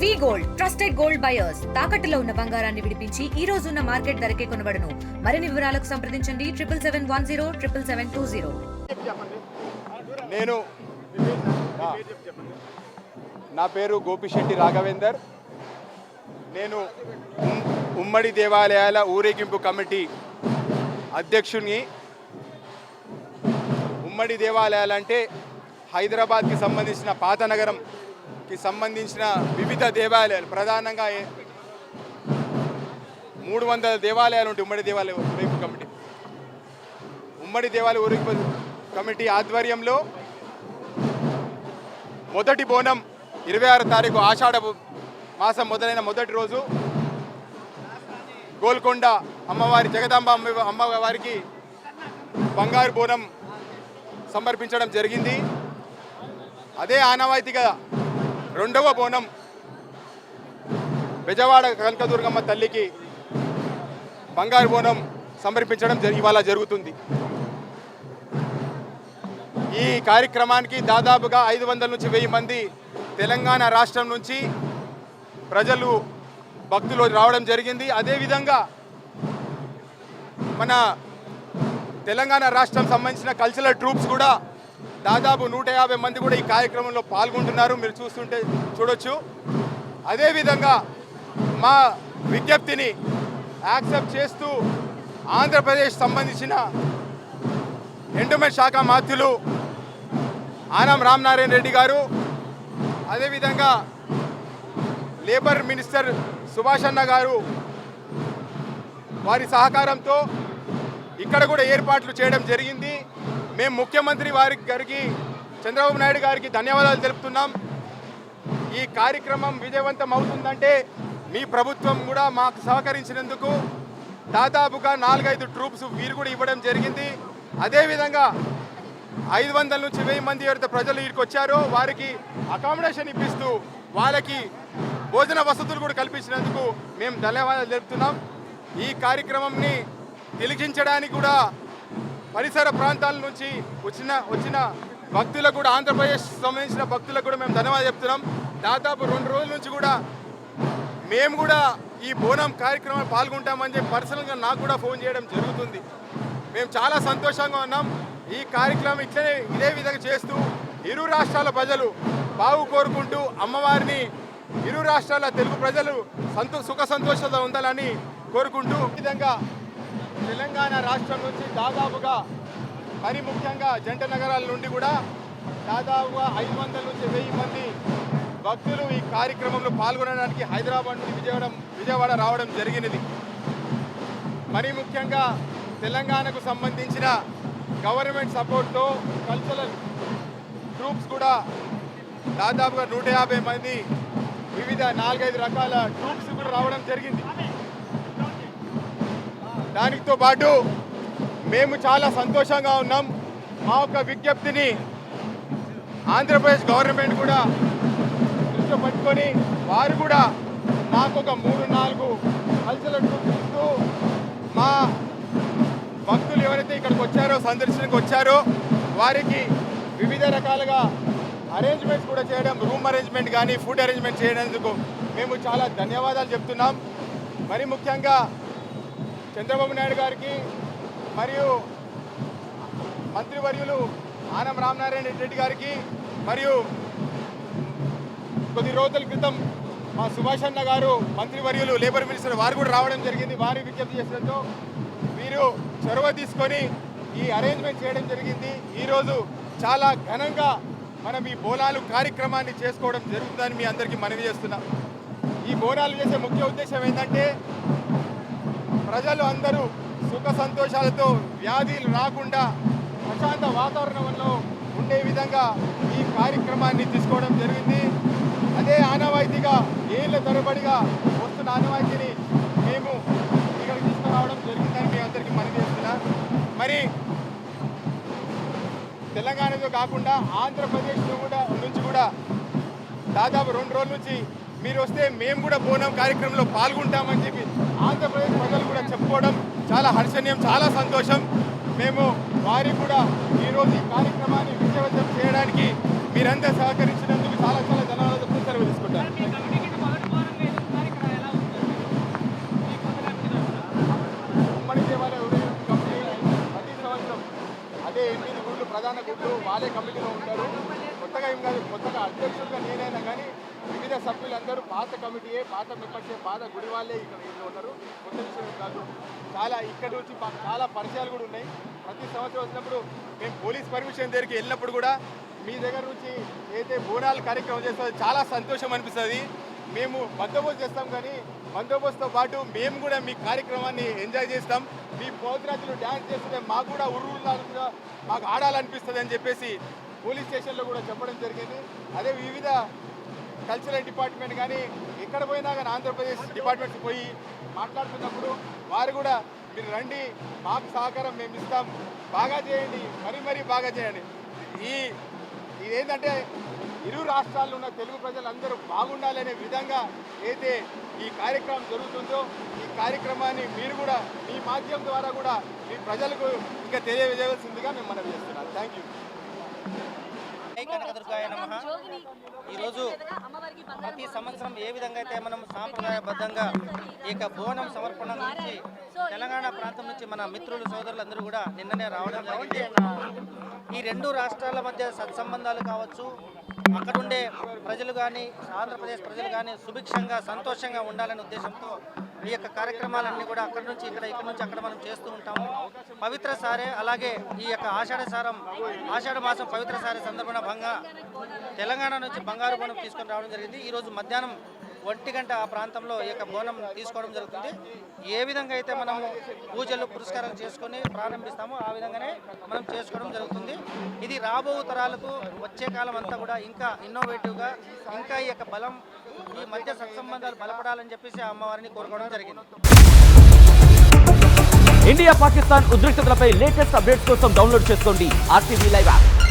వి gold trusted gold buyers తాకట్టులో ఉన్న బంగారాన్ని విడిపించి ఈ రోజు ఉన్న మార్కెట్ ధరకే కొనబడును. మరిన్ని వివరాలకు సంప్రదించండి 7710777720. నేను నా పేరు గోపిశెట్టి రాఘవేందర్. నేను ఉమ్మడి దేవాలయాల ఊరేగింపు కమిటీ అధ్యక్షుని. ఉమ్మడి దేవాలయాలంటే హైదరాబాద్కి సంబంధించిన పాత నగరంకి సంబంధించిన వివిధ దేవాలయాలు, ప్రధానంగా 300 దేవాలయాలు ఉంటాయి. ఉమ్మడి దేవాలయ ఊరేగింపు కమిటీ ఊరేగింపు కమిటీ ఆధ్వర్యంలో మొదటి బోనం 26 తారీఖు ఆషాఢ మాసం మొదలైన మొదటి రోజు గోల్కొండ అమ్మవారి జగదాంబ అమ్మవారికి బంగారు బోనం సమర్పించడం జరిగింది. అదే ఆనవాయితీగా రెండవ బోనం బెజవాడ కనకదుర్గమ్మ తల్లికి బంగారు బోనం సమర్పించడం ఇవాళ జరుగుతుంది. ఈ కార్యక్రమానికి దాదాపుగా 500 నుంచి 1000 మంది తెలంగాణ రాష్ట్రం నుంచి ప్రజలు భక్తులు రావడం జరిగింది. అదేవిధంగా మన తెలంగాణ రాష్ట్రం సంబంధించిన కల్చరల్ ట్రూప్స్ కూడా దాదాపు 150 మంది కూడా ఈ కార్యక్రమంలో పాల్గొంటున్నారు. మీరు చూడొచ్చు. అదేవిధంగా మా విజ్ఞప్తిని యాక్సెప్ట్ చేస్తూ ఆంధ్రప్రదేశ్ సంబంధించిన ఎండోమెంట్ శాఖ మంత్రులు ఆనం రామనారాయణ రెడ్డి గారు, అదేవిధంగా లేబర్ మినిస్టర్ సుభాష్ అన్న గారు వారి సహకారంతో ఇక్కడ కూడా ఏర్పాట్లు చేయడం జరిగింది. మేము ముఖ్యమంత్రి గారికి చంద్రబాబు నాయుడు గారికి ధన్యవాదాలు తెలుపుతున్నాం. ఈ కార్యక్రమం విజయవంతం అవుతుందంటే మీ ప్రభుత్వం కూడా మాకు సహకరించినందుకు దాదాపుగా 4-5 ట్రూప్స్ వీరు కూడా ఇవ్వడం జరిగింది. అదేవిధంగా 500 నుంచి 1000 మంది ఎవరైతే ప్రజలు ఇక్కడికి వచ్చారో వారికి అకామిడేషన్ ఇప్పిస్తూ వాళ్ళకి భోజన వసతులు కూడా కల్పించినందుకు మేము ధన్యవాదాలు తెలుపుతున్నాం. ఈ కార్యక్రమంని తిలకించడానికి కూడా పరిసర ప్రాంతాల నుంచి వచ్చిన భక్తులకు కూడా, ఆంధ్రప్రదేశ్ సంబంధించిన భక్తులకు కూడా మేము ధన్యవాదాలు చెప్తున్నాం. దాదాపు 2 రోజుల నుంచి కూడా మేము కూడా ఈ బోనం కార్యక్రమంలో పాల్గొంటామని చెప్పి పర్సనల్గా నాకు కూడా ఫోన్ చేయడం జరుగుతుంది. మేము చాలా సంతోషంగా ఉన్నాం. ఈ కార్యక్రమం ఇదే విధంగా చేస్తూ ఇరు రాష్ట్రాల ప్రజలు బాగు కోరుకుంటూ అమ్మవారిని ఇరు రాష్ట్రాల తెలుగు ప్రజలు సుఖ సంతోషాలతో ఉండాలని కోరుకుంటూ, ఈ విధంగా తెలంగాణ రాష్ట్రం నుంచి దాదాపుగా మరి ముఖ్యంగా జంట నగరాల నుండి కూడా దాదాపుగా 500 నుంచి 1000 మంది భక్తులు ఈ కార్యక్రమంలో పాల్గొనడానికి హైదరాబాద్ నుండి విజయవాడ రావడం జరిగినది. మరి ముఖ్యంగా తెలంగాణకు సంబంధించిన గవర్నమెంట్ సపోర్ట్తో కల్చరల్ ట్రూప్స్ కూడా దాదాపుగా 150 మంది వివిధ 4-5 రకాల ట్రూప్స్ కూడా రావడం జరిగింది. దానితో పాటు మేము చాలా సంతోషంగా ఉన్నాం. మా యొక్క విజ్ఞప్తిని ఆంధ్రప్రదేశ్ గవర్నమెంట్ కూడా దృష్టిలో పట్టుకొని వారు కూడా మాకు ఒక 3-4 కల్చరల్ ట్రూప్స్ ఇస్తూ మా భక్తులు ఎవరైతే ఇక్కడికి వచ్చారో, సందర్శనకు వచ్చారో వారికి వివిధ రకాలుగా అరేంజ్మెంట్స్ కూడా చేయడం, రూమ్ అరేంజ్మెంట్ కానీ ఫుడ్ అరేంజ్మెంట్ చేయడానికి మేము చాలా ధన్యవాదాలు చెప్తున్నాం. మరి ముఖ్యంగా చంద్రబాబు నాయుడు గారికి మరియు మంత్రివర్యులు ఆనం రామనారాయణ రెడ్డి గారికి మరియు కొద్ది రోజుల క్రితం మా సుభాష్ అన్న గారు మంత్రివర్యులు లేబర్ మినిస్టర్ వారు కూడా రావడం జరిగింది. వారి విజ్ఞప్తి చేసినట్టు వీరు చొరవ తీసుకొని ఈ అరేంజ్మెంట్ చేయడం జరిగింది. ఈరోజు చాలా ఘనంగా మనం ఈ బోనాలు కార్యక్రమాన్ని చేసుకోవడం జరుగుతుందని మీ అందరికీ మనవి చేస్తున్నాం. ఈ బోనాలు చేసే ముఖ్య ఉద్దేశం ఏంటంటే ప్రజలు అందరూ సుఖ సంతోషాలతో వ్యాధులు రాకుండా ప్రశాంత వాతావరణంలో ఉండే విధంగా ఈ కార్యక్రమాన్ని తీసుకోవడం జరిగింది. అదే ఆనవాయితీగా ఏళ్ళ తరబడిగా వస్తున్న ఆనవాయితీని మేము ఇక్కడికి తీసుకురావడం జరిగిందని మీ అందరికీ మనవి చేస్తున్నా. మరి తెలంగాణతో కాకుండా ఆంధ్రప్రదేశ్ నుంచి కూడా దాదాపు 2 రోజుల నుంచి మీరు వస్తే మేము కూడా బోనం కార్యక్రమంలో పాల్గొంటామని చెప్పి ఆంధ్రప్రదేశ్ ప్రజలు కూడా చెప్పుకోవడం చాలా హర్షణీయం, చాలా సంతోషం. మేము వారికి కూడా ఈరోజు ఈ కార్యక్రమాన్ని విజయవంతం చేయడానికి మీరందరూ సహకరించినందుకు చాలా ధన్యవాదాలు. సెలవు తీసుకుంటాను. పాలకులు వాళ్ళే కమిటీలో ఉంటారు. కొత్తగా ఏం కాదు, కొత్తగా అధ్యక్షులుగా నేనైనా కానీ వివిధ సభ్యులందరూ పాత కమిటీయే, పాత మెంబర్సే, పాత గుడి వాళ్ళే ఇక్కడ ఇంట్లో ఉన్నారు. కొత్త విషయం కాదు. చాలా ఇక్కడ నుంచి మాకు చాలా పరిచయాలు కూడా ఉన్నాయి. ప్రతి సంవత్సరం వచ్చినప్పుడు మేము పోలీస్ పర్మిషన్ దగ్గరికి వెళ్ళినప్పుడు కూడా మీ దగ్గర నుంచి ఏదైతే బోనాలు కార్యక్రమం చేస్తుందో చాలా సంతోషం అనిపిస్తుంది. మేము బందోబస్తు చేస్తాం, కానీ బందోబస్తుతో పాటు మేము కూడా మీ కార్యక్రమాన్ని ఎంజాయ్ చేస్తాం. మీ పౌద్రాజులు డ్యాన్స్ చేస్తుంటే మాకు కూడా ఉర్రులాగా మాకు ఆడాలనిపిస్తుంది అని చెప్పేసి పోలీస్ స్టేషన్లో కూడా చెప్పడం జరిగింది. అదే వివిధ కల్చరల్ డిపార్ట్మెంట్ కానీ ఎక్కడ పోయినా కానీ ఆంధ్రప్రదేశ్ డిపార్ట్మెంట్కి పోయి మాట్లాడుతున్నప్పుడు వారు కూడా మీరు రండి, మాకు సహకారం మేము ఇస్తాం, బాగా చేయండి, మరీ బాగా చేయండి. ఇదేంటంటే ఇరు రాష్ట్రాల్లో ఉన్న తెలుగు ప్రజలందరూ బాగుండాలనే విధంగా అయితే ఈ కార్యక్రమం జరుగుతుందో ఈ కార్యక్రమాన్ని మీరు కూడా మీ మాధ్యమం ద్వారా కూడా మీ ప్రజలకు ఇంకా తెలియజేయవలసిందిగా మేము మనవి చేస్తున్నాం. Thank you. కనకదుర్గాయ నమః. ఈరోజు ప్రతి సంవత్సరం ఏ విధంగా అయితే మనం సాంప్రదాయబద్ధంగా ఈ బోనం సమర్పణ నుంచి తెలంగాణ ప్రాంతం నుంచి మన మిత్రులు సోదరులందరూ కూడా నిన్ననే రావడం జరిగింది. ఈ రెండు రాష్ట్రాల మధ్య సత్సంబంధాలు కావచ్చు, అక్కడుండే ప్రజలు కానీ ఆంధ్రప్రదేశ్ ప్రజలు కానీ సుభిక్షంగా సంతోషంగా ఉండాలనే ఉద్దేశంతో ఈ యొక్క కార్యక్రమాలన్నీ కూడా అక్కడి నుంచి ఇక్కడ నుంచి అక్కడ మనం చేస్తూ ఉంటాము. పవిత్ర సారే అలాగే ఈ యొక్క ఆషాఢ మాసం పవిత్ర సారే సందర్భంగా తెలంగాణ నుంచి బంగారు బోనం తీసుకొని రావడం జరిగింది. ఈరోజు మధ్యాహ్నం 1 గంట ఆ ప్రాంతంలో ఈ యొక్క బోనం తీసుకోవడం జరుగుతుంది. ఏ విధంగా అయితే మనము పూజలు పురస్కారాలు చేసుకొని ప్రారంభిస్తామో ఆ విధంగానే మనం చేసుకోవడం జరుగుతుంది. ఇది రాబో తరాలకు వచ్చే కాలం అంతా కూడా ఇంకా ఇన్నోవేటివ్గా ఇంకా ఈ యొక్క బలం ఈ మధ్య సత్సంబంధాలు బలపడాలని చెప్పేసి ఆ అమ్మవారిని కోరుకోవడం జరిగింది. ఇండియా పాకిస్తాన్ ఉద్రిక్తతలపై లేటెస్ట్ అప్డేట్స్ కోసం డౌన్లోడ్ చేసుకోండి RTV లైవ్ యాప్.